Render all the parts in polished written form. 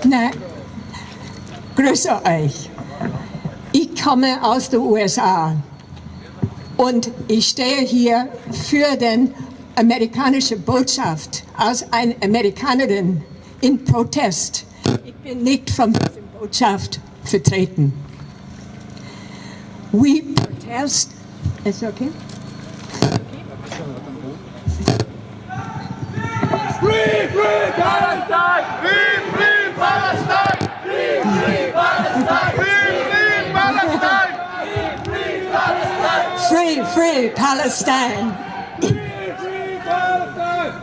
Na, grüße euch. Ich komme aus den USA und ich stehe hier für die amerikanische Botschaft als eine Amerikanerin in Protest. Ich bin nicht von dieser Botschaft vertreten. We protest. Is it okay? Free, free Palestine! Free, free Palestine! Free, free Palestine! Free, free Palestine! Free, free Palestine!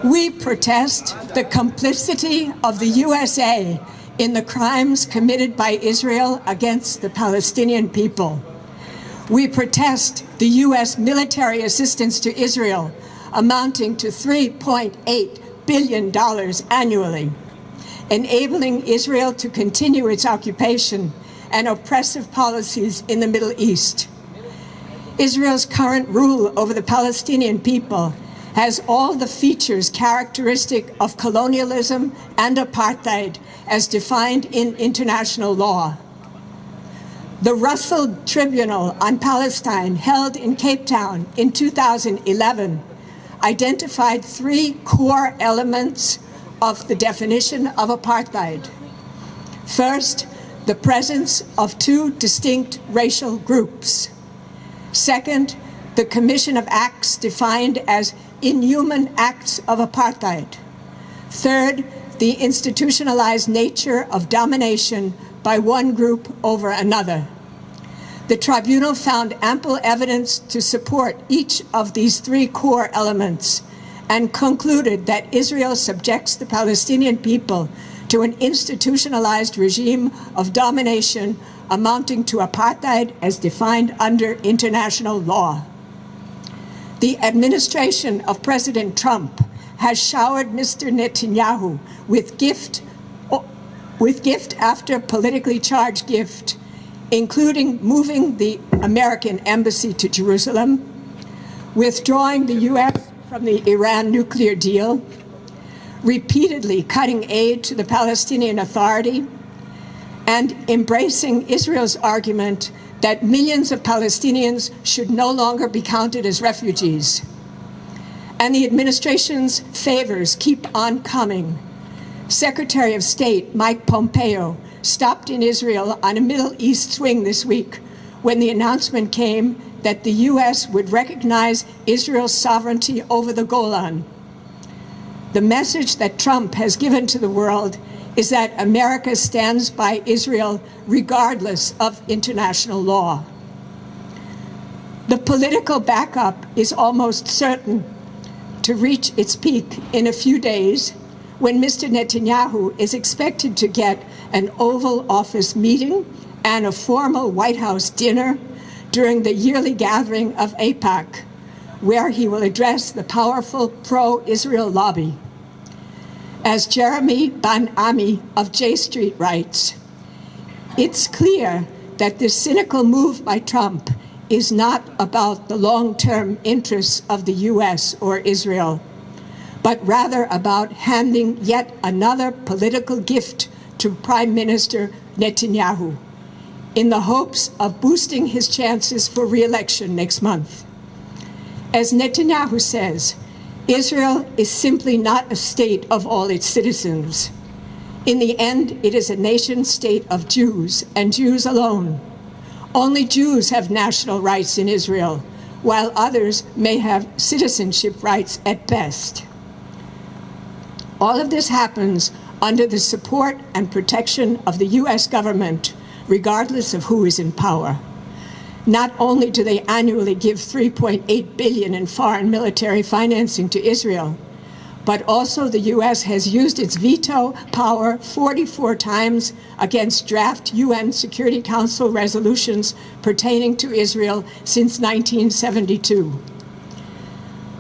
We protest the complicity of the USA in the crimes committed by Israel against the Palestinian people. We protest the U.S. military assistance to Israel amounting to $3.8 billion annually, enabling Israel to continue its occupation and oppressive policies in the Middle East. Israel's current rule over the Palestinian people has all the features characteristic of colonialism and apartheid as defined in international law. The Russell Tribunal on Palestine, held in Cape Town in 2011, identified 3 core elements of the definition of apartheid. First, the presence of 2 distinct racial groups. Second, the commission of acts defined as inhuman acts of apartheid. Third, the institutionalized nature of domination by one group over another. The tribunal found ample evidence to support each of these 3 core elements and concluded that Israel subjects the Palestinian people to an institutionalized regime of domination amounting to apartheid as defined under international law. The administration of President Trump has showered Mr. Netanyahu with gift after politically charged gift, including moving the American embassy to Jerusalem, withdrawing the U.S. from the Iran nuclear deal, repeatedly cutting aid to the Palestinian Authority, and embracing Israel's argument that millions of Palestinians should no longer be counted as refugees. And the administration's favors keep on coming. Secretary of State Mike Pompeo stopped in Israel on a Middle East swing this week when the announcement came that the U.S. would recognize Israel's sovereignty over the Golan. The message that Trump has given to the world is that America stands by Israel regardless of international law. The political backup is almost certain to reach its peak in a few days when Mr. Netanyahu is expected to get an Oval Office meeting and a formal White House dinner during the yearly gathering of AIPAC, where he will address the powerful pro-Israel lobby. As Jeremy Ben-Ami of J Street writes, it's clear that this cynical move by Trump is not about the long-term interests of the U.S. or Israel, but rather about handing yet another political gift to Prime Minister Netanyahu in the hopes of boosting his chances for re-election next month. As Netanyahu says, Israel is simply not a state of all its citizens. In the end, it is a nation-state of Jews, and Jews alone. Only Jews have national rights in Israel, while others may have citizenship rights at best. All of this happens under the support and protection of the U.S. government, regardless of who is in power. Not only do they annually give $3.8 billion in foreign military financing to Israel, but also the U.S. has used its veto power 44 times against draft UN Security Council resolutions pertaining to Israel since 1972.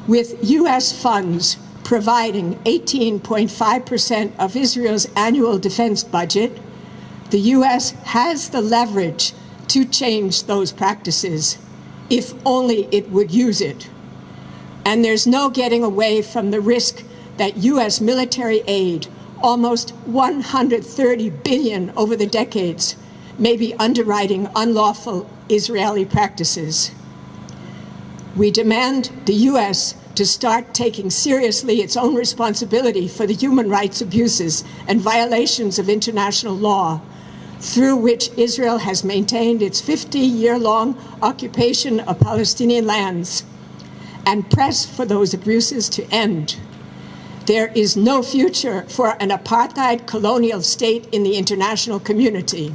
With U.S. funds providing 18.5% of Israel's annual defense budget, the U.S. has the leverage to change those practices, if only it would use it. And there's no getting away from the risk that U.S. military aid almost 130 billion over the decades, may be underwriting unlawful Israeli practices. We demand the US to start taking seriously its own responsibility for the human rights abuses and violations of international law, through which Israel has maintained its 50-year-long occupation of Palestinian lands, and press for those abuses to end. There is no future for an apartheid colonial state in the international community.